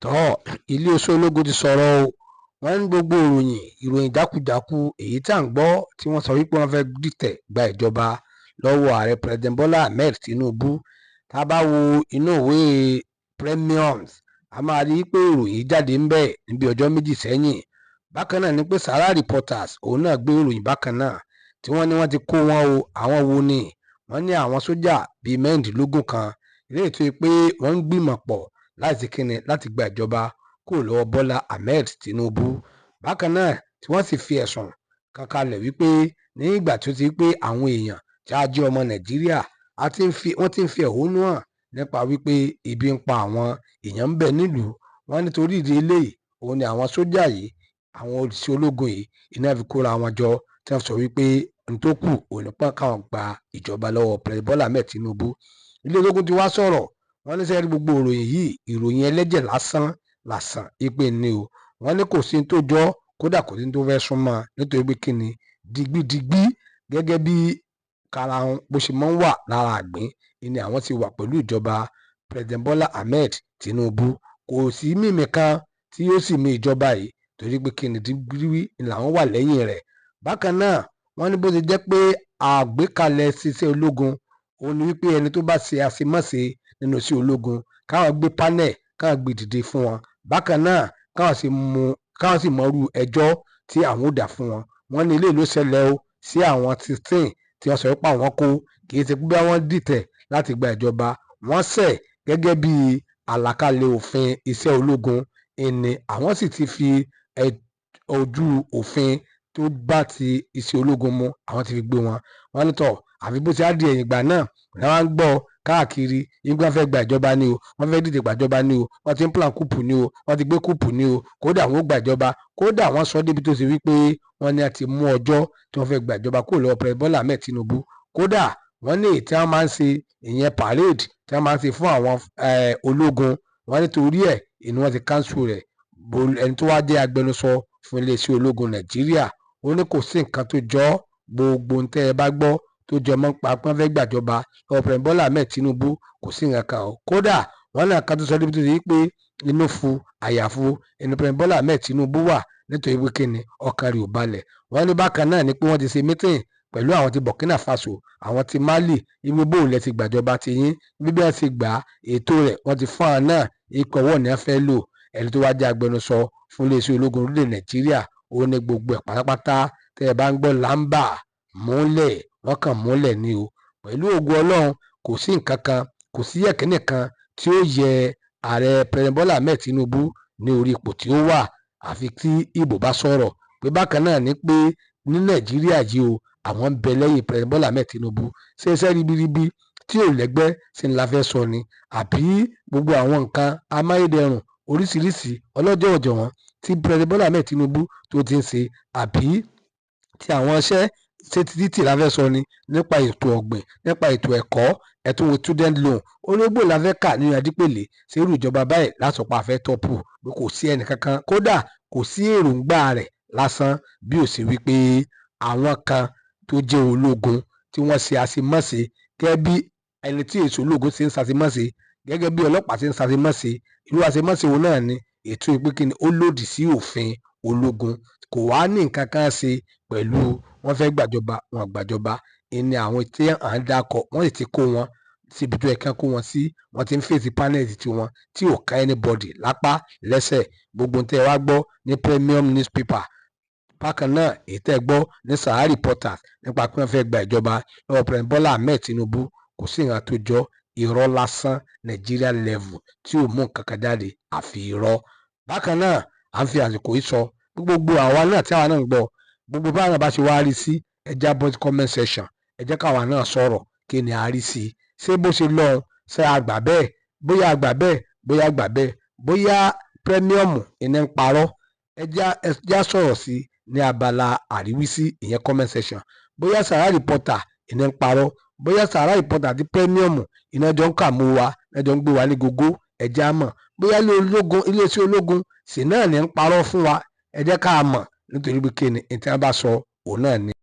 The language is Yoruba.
tọ́ iléeṣẹ́ ológun ti sọ̀rọ̀ o. Wọ́n ní gbogbo ìròyìn jákujàku èyí tí à ń gbọ́ tí wọ́n sọ wípé wọ́n fẹ́ dìtẹ̀ gba ìjọba lọ́wọ́ ààrẹ President Bola Ahmed Tinubu. Tá a bá wo inú ìwé Premiums, a máa rí pé ìròyìn jáde ń bẹ̀ níbi ọjọ́ méjì sẹ́yìn. Bákan náà ni pé Sahara Reporters òun náà gbé ìròyìn bákan náà tí wọ́n ní wọ́n ti kó wọn o. Àwọn wo ni? Wọ́n ní àwọn sójà bíi mẹ́rìndínlógún kan eléyìí tó yẹ pé wọ́n ń gbìmọ̀ pọ̀ láti gba ìjọba kúrò lọ́wọ́ Bọ́lá Ahmed Tinubu. Bákan náà tí wọ́n sì fi ẹ̀sùn kan kalẹ̀ wípé ní ìgbà tó ti pé àwọn èèyàn tí a jẹ́ ọmọ Nàìjíríà wọ́n ti ń fi ẹ̀hónú hàn nípa wípé ebi ń pa àwọn èèyàn ń bẹ nílùú. Wọ́n nítorí ìdí eléyìí òun ni àwọn sójà yìí, àwọn òṣìṣẹ́ ológun yìí iná fi kóra wọn jọ tí wọ́n sọ wípé n tó kù òun ni pọ́n káwọn gba ìjọba lọ́wọ́ President Bola Ahmed Tinubu. Ilé ológun ti wá sọ̀rọ̀, wọ́n ní sẹ́rí gbogbo ìròyìn yìí ìròyìn ẹlẹ́jẹ̀ lásán ìpè ni o. Wọ́n ní kò sí tó jọ, kódà kò sí tó fẹ́ súnmọ́ nítorí pé kí ni digbidigbi gẹ́gẹ́ bí karahun bó ṣe máa ń wà lára àgbín ni àwọn ti wà pẹ̀lú ìjọba President Bola Ahmed Tinubu. Kò sí mímì kan tí yóò sì mì ìjọba yìí torí pé kí ni digbidigbi làwọn wà lẹ́yìn rẹ̀. Bákan náà wọ́n ní bó ti jẹ́ pé àgbékalẹ̀ ṣiṣẹ́ ológun òun ni wípé ẹni tó bá ṣe àṣemáṣe nínú sí ológun káwọn gbé panel káwọn gbé dìde fún wọn. Bákan náà káwọn sì mọrú ẹjọ́ tí àwọn ò dá fún wọn. Wọ́n ní ilé ló ṣẹlẹ̀ o sí àwọn 16 tí wọ́n sọ pé àwọn kó, kì í ṣe pé wọ́n dìtẹ̀ láti gba ìjọba. Wọ́n ṣẹ̀ gẹ́gẹ́ bí àlàkalẹ̀ òfin iṣẹ́ ológun ẹni àwọn sì ti fi ojú òfin tó bá ti iṣẹ́ ológun mu àwọn ti fi gbé wọn. Wọ́n ní tọ̀ àfi bó ṣe á di ẹ̀yìn ìgbà náà ni wọ́n á ń gbọ́ káàkiri ìgbà fẹ́ gba ìjọba ni o, wọ́n fẹ́ dìde gbàjọba ni o, wọ́n ti ń plan kúùpù ni o, wọ́n ti gbé kúùpù ni o, kódà wọ́n gba ìjọba, kódà wọ́n sọ débi tó ṣe wípé wọ́n ní a ti mú ọjọ́ tí wọ́n fẹ́ gba ìjọba kúrò lọ́wọ́ President Bola Ahmed Tinubu. Kódà wọ́n ní èyí tí wọ́n máa ń ṣe ìyẹn parade tí wọ́n máa ń ṣe fún àwọn ológun, wọ́n nítorí ẹ̀ ni wọ́n ti cancel rẹ̀. Ẹni tó wá jẹ́ agbẹnusọ fún iléeṣẹ́ ológun Nàìjíríà ó ní kò sí nǹkan tó jọ gbogbo ń tẹ́ ẹ bá gbọ́ tó jẹ mọ́ pa pọ́n fẹ́ gbàjọba lọ́wọ́ President Bola Ahmed Tinubu kò sí nǹkan kan o. Kódà wọ́n náà kan tó sọ débi tó ṣe pé inú fu àyàfu ẹni President Bola Ahmed Tinubu wà nítorí pé kíni ọkàn rẹ̀ ò balẹ̀. Wọ́n ní bákan náà ni pé wọ́n ti ṣe meeting pẹ̀lú àwọn ti Burkina Faso, àwọn ti Mali, ibi bóun lẹ ti gbàjọba ti yín bíbí ẹ ti gbà ètò rẹ̀ wọ́n ti fún àwọn náà ipò ọwọ́ ni wọ́n fẹ́ lò. Ẹni tó wá jẹ́ agbẹnusọ fún iléeṣẹ́ ológun orílẹ̀ Nàìjíríà ó ní gbogbo ẹ̀ pátápátá tẹ́ ẹ bá ń gbọ́ lámbà múlẹ̀ wọ́n kàn múlẹ̀ ni o. Pẹ̀lú ògo Ọlọ́run kò sí nǹkan kan, kò sí ẹ̀kínì kan tí ó yẹ ààrẹ President Bola Ahmed Tinubu ní orí ipò tí ó wà àfi tí ìbò bá sọ̀rọ̀ pé bákan náà ni pé ní Nàìjíríà yìí o àwọn ń bẹ lẹ́yìn President Bola Ahmed Tinubu. Ṣé iṣẹ́ ribiribi tí ò lẹ́gbẹ́ sí ni la fẹ́ sọ ni àbí gbogbo àwọn nǹkan amáyédẹrùn oríṣiríṣi ọlọ́jọ́ ọ̀jọ̀wọ́n tí President Bola Ahmed Tinubu tó ti ń ṣe àbí tí àwọn iṣẹ́ ṣe títí la fẹ́ sọ ni nípa ètò ọ̀gbìn, nípa ètò ẹ̀kọ́, ẹ̀tún wo student loan olóògbé la fẹ́ kà nínú Adípèlé ṣé irú ìjọba báyìí lásọpọ̀ àfẹ́ tọ́pù pé kò sí ẹnì kankan, kódà kò sí èròǹgbà rẹ̀ lásán bí ó ṣe wípé àwọn kan tó jẹ́ ológun tí wọ́n ṣe àṣemáṣe gẹ́gẹ́ bí ẹni tí èso ológun ṣe ń ṣàṣemáṣe gẹ́gẹ́ bí ọlọ́pàá ṣe ń ṣàṣemáṣe. Irú àṣemáṣe wo náà ni ètò ìpín kíni ó lòdì sí òfin ológun, kò wá ní nǹkan kan ṣe pẹ̀lú wọ́n fẹ́ gbàjọba wọn gbàjọba. Ìní àwọn tí à ń dákọ̀ wọ́n sì ti kó wọn síbi tó yẹ kí wọ́n kó wọn sí, wọ́n ti ń fèsì panel tiwọn tí ò ká anybody lápá lẹ́sẹ̀. Gbogbo tẹ́ ẹ wá gbọ́ ní Premium newspaper bákan náà èyí tẹ́ ẹ gbọ́ ní Sahara Reporters nípa pé wọ́n fẹ́ gba ìjọba lọ́wọ́ President Bola Ahmed Tinubu kò sí nǹkan tó jọ irọ́ lásán Nigeria level tí ò mú nǹkan kan jáde àfi irọ́. Bákan náà à ń fi àsìkò yìí sọ gbogbo àwa náà tí àwa náà ń gbọ́ gbogbo báwọn náà bá ṣe wá rí sí ẹja bọ́ comment section ẹ jẹ́ káwa náà sọ̀rọ̀ kí ni a rí sí i. Ṣé bó ṣe lọ ṣe àgbà bẹ́ẹ̀, bóyá àgbà bẹ́ẹ̀, bóyá àgbà bẹ́ẹ̀, bóyá Premium iná ń parọ́ ẹja sọ̀rọ̀ sí ní abala àríwísí ìyẹn comment section. Bóyá Sahara Reporter iná ń parọ́, bóyá Sahara Reporter àti Premium iná jọ ń kà mú wa ẹjọ́ ń gbé wa ní gógó ẹja mọ̀, bóyá iléeṣẹ́ ológun sì náà ní ń parọ́ fún wa ẹ jẹ́ ká mọ̀ nítorí pé kíni ìtí wọ́n bá sọ òun náà ni.